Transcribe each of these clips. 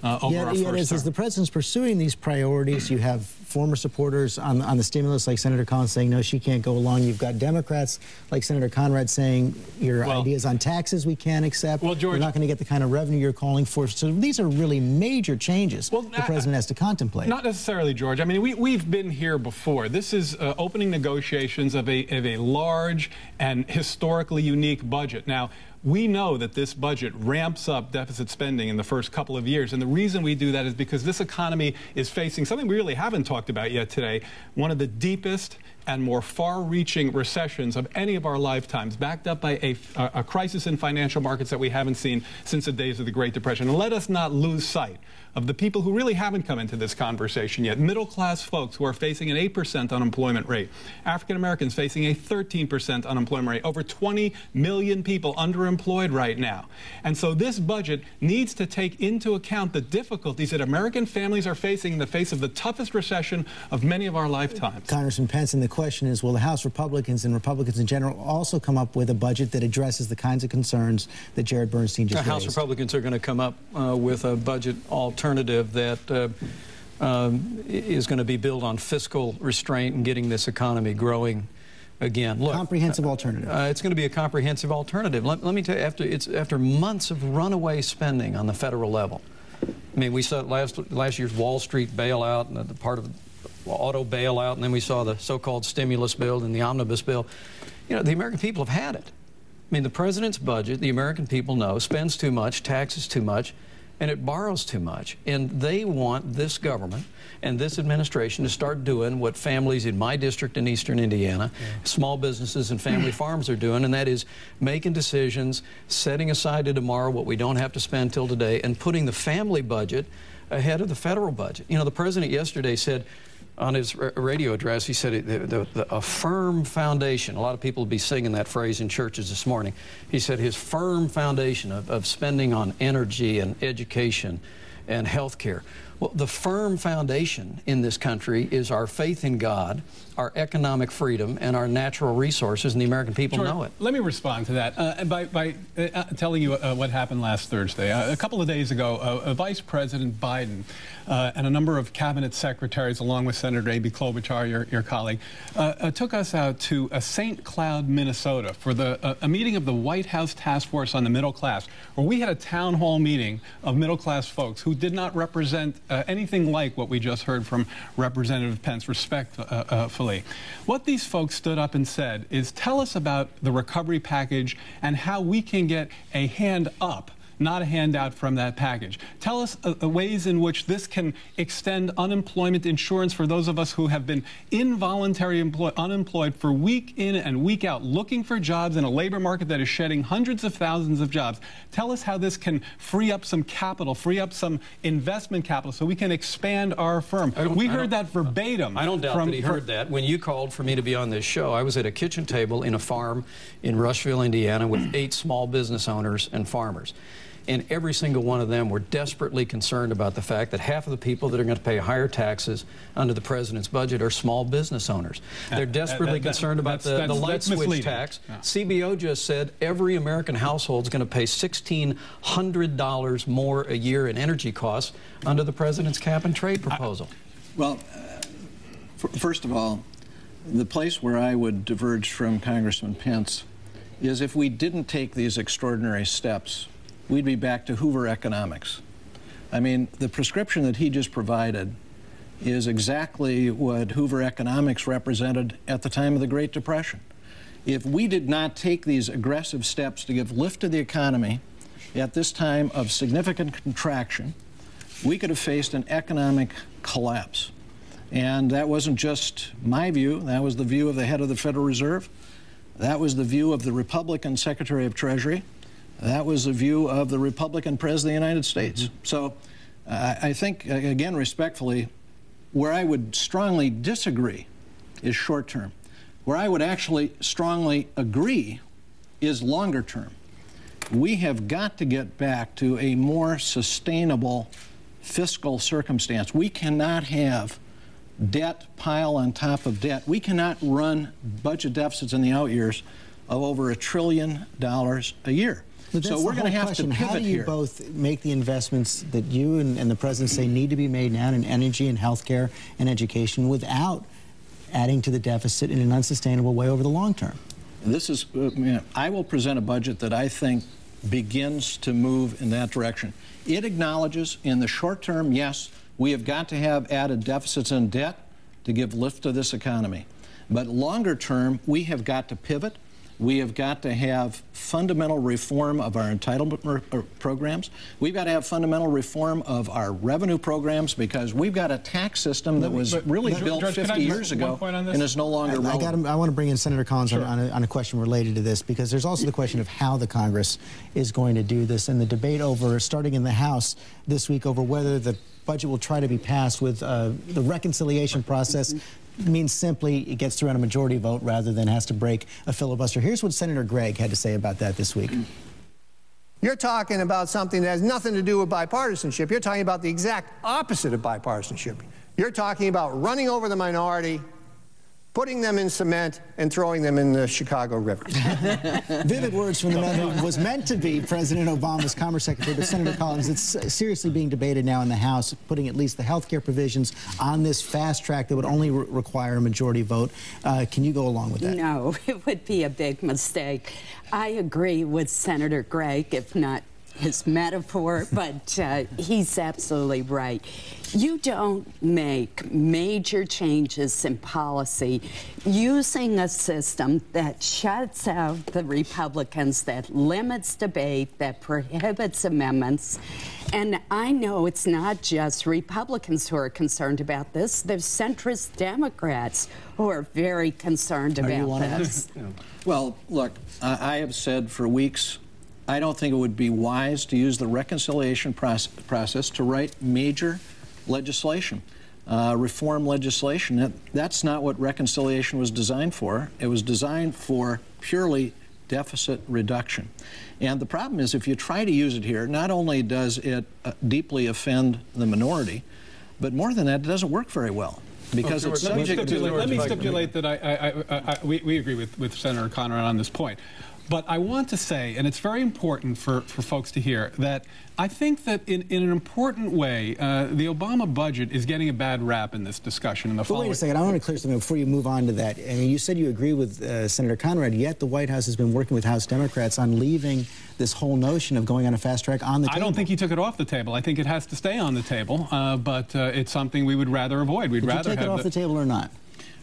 over our first term. As the president's pursuing these priorities, you have former supporters on the stimulus like Senator Collins saying, no, she can't go along. You've got Democrats like Senator Conrad saying your ideas on taxes we can't accept. Well, George, we're not going to get the kind of revenue you're calling for. So these are really major changes the president has to contemplate. Not necessarily, George. I mean, we've been here before. This is opening negotiations of a large and historically unique budget. Now, we know that this budget ramps up deficit spending in the first couple of years. And the reason we do that is because this economy is facing something we really haven't talked about yet today, one of the deepest and more far-reaching recessions of any of our lifetimes, backed up by a crisis in financial markets that we haven't seen since the days of the Great Depression. And let us not lose sight of the people who really haven't come into this conversation yet. Middle-class folks who are facing an 8% unemployment rate. African Americans facing a 13% unemployment rate. Over 20 million people underemployed right now. And so this budget needs to take into account the difficulties that American families are facing in the face of the toughest recession of many of our lifetimes. Congressman Pence, and the question is, will the House Republicans and Republicans in general also come up with a budget that addresses the kinds of concerns that Jared Bernstein just raised? The House Republicans are going to come up with a budget alternative that is going to be built on fiscal restraint and getting this economy growing again. Look, comprehensive alternative. It's going to be a comprehensive alternative. Let me tell you, after months of runaway spending on the federal level. I mean, we saw last year's Wall Street bailout and the part of auto bailout, and then we saw the so-called stimulus bill and the omnibus bill. You know, the American people have had it. I mean, the president's budget, the American people know, spends too much, taxes too much, and it borrows too much. And they want this government and this administration to start doing what families in my district in eastern Indiana, small businesses and family farms are doing, and that is making decisions, setting aside to tomorrow what we don't have to spend till today, and putting the family budget ahead of the federal budget. You know, the president yesterday said, on his radio address, he said a firm foundation. A lot of people will be singing that phrase in churches this morning. He said his firm foundation of spending on energy and education and health care. Well, the firm foundation in this country is our faith in God, our economic freedom, and our natural resources, and the American people know it. Let me respond to that by telling you what happened last Thursday. A couple of days ago, Vice President Biden and a number of cabinet secretaries, along with Senator A.B. Klobuchar, your colleague, took us out to St. Cloud, Minnesota, for a meeting of the White House Task Force on the Middle Class, where we had a town hall meeting of middle-class folks who did not represent anything like what we just heard from Representative Pence, respectfully. What these folks stood up and said is, tell us about the recovery package and how we can get a hand up, not a handout from that package. Tell us ways in which this can extend unemployment insurance for those of us who have been involuntarily unemployed for week in and week out, looking for jobs in a labor market that is shedding hundreds of thousands of jobs. Tell us how this can free up some capital, free up some investment capital so we can expand our firm. We heard that verbatim. I don't doubt that he heard that. When you called for me to be on this show, I was at a kitchen table in a farm in Rushville, Indiana, with 8 small business owners and farmers. And every single one of them were desperately concerned about the fact that half of the people that are going to pay higher taxes under the president's budget are small business owners. They're desperately concerned about the light switch tax. Yeah. CBO just said every American household is going to pay $1,600 more a year in energy costs under the president's cap and trade proposal. Well, first of all, the place where I would diverge from Congressman Pence is if we didn't take these extraordinary steps, we'd be back to Hoover economics. I mean, the prescription that he just provided is exactly what Hoover economics represented at the time of the Great Depression. If we did not take these aggressive steps to give lift to the economy at this time of significant contraction, we could have faced an economic collapse. And that wasn't just my view, that was the view of the head of the Federal Reserve, that was the view of the Republican Secretary of Treasury, that was the view of the Republican President of the United States. So I think, again, respectfully, where I would strongly disagree is short term. Where I would actually strongly agree is longer term. We have got to get back to a more sustainable fiscal circumstance. We cannot have debt pile on top of debt. We cannot run budget deficits in the out years of over $1 trillion a year. So we're going to have to pivot here. How do you both make the investments that you and the president say need to be made now in energy and healthcare and education without adding to the deficit in an unsustainable way over the long term? This is, I will present a budget that I think begins to move in that direction. It acknowledges in the short term, yes, we have got to have added deficits and debt to give lift to this economy. But longer term, we have got to pivot. We have got to have fundamental reform of our entitlement programs. We've got to have fundamental reform of our revenue programs because we've got a tax system that was really built 50 years ago and is no longer relevant. I want to bring in Senator Collins Sure. on a question related to this, because there's also the question of how the Congress is going to do this, and the debate over, starting in the House this week, over whether the budget will try to be passed with the reconciliation process means simply it gets through on a majority vote rather than has to break a filibuster. Here's what Senator Gregg had to say about that this week. You're talking about something that has nothing to do with bipartisanship. You're talking about the exact opposite of bipartisanship. You're talking about running over the minority, putting them in cement, and throwing them in the Chicago River. Vivid words from the man who was meant to be President Obama's Commerce Secretary, but Senator Collins, it's seriously being debated now in the House, putting at least the health care provisions on this fast track that would only require a majority vote. Can you go along with that? No, it would be a big mistake. I agree with Senator Gregg, if not his metaphor, but he's absolutely right. You don't make major changes in policy using a system that shuts out the Republicans, that limits debate, that prohibits amendments. And I know it's not just Republicans who are concerned about this. There's centrist Democrats who are very concerned about this. Well, look, I have said for weeks, I don't think it would be wise to use the reconciliation process to write major legislation, reform legislation. That's not what reconciliation was designed for. It was designed for purely deficit reduction. And the problem is, if you try to use it here, not only does it deeply offend the minority, but more than that, it doesn't work very well. Because it's subject to... Let me stipulate that we agree with Senator Conrad on this point. But I want to say, and it's very important for folks to hear, that I think that in an important way, the Obama budget is getting a bad rap in this discussion. In the Wait a second, I want to clear something before you move on to that. I mean, you said you agree with Senator Conrad, yet the White House has been working with House Democrats on leaving this whole notion of going on a fast track on the table. I don't think he took it off the table. I think it has to stay on the table, but it's something we would rather avoid. We'd rather take it off the table or not?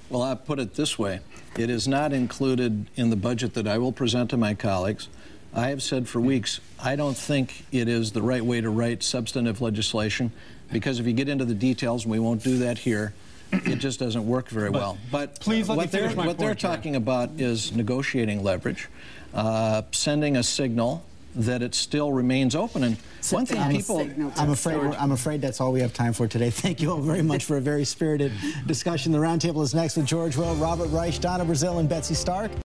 Well, I'll put it this way. It is not included in the budget that I will present to my colleagues. I have said for weeks, I don't think it is the right way to write substantive legislation, because if you get into the details, and we won't do that here, it just doesn't work very well. But please let me finish my what they're talking about is negotiating leverage, sending a signal that it still remains open. And one thing I'm afraid that's all we have time for today. Thank you all very much for a very spirited discussion. The roundtable is next with George Will, Robert Reich, Donna Brazil, and Betsy Stark.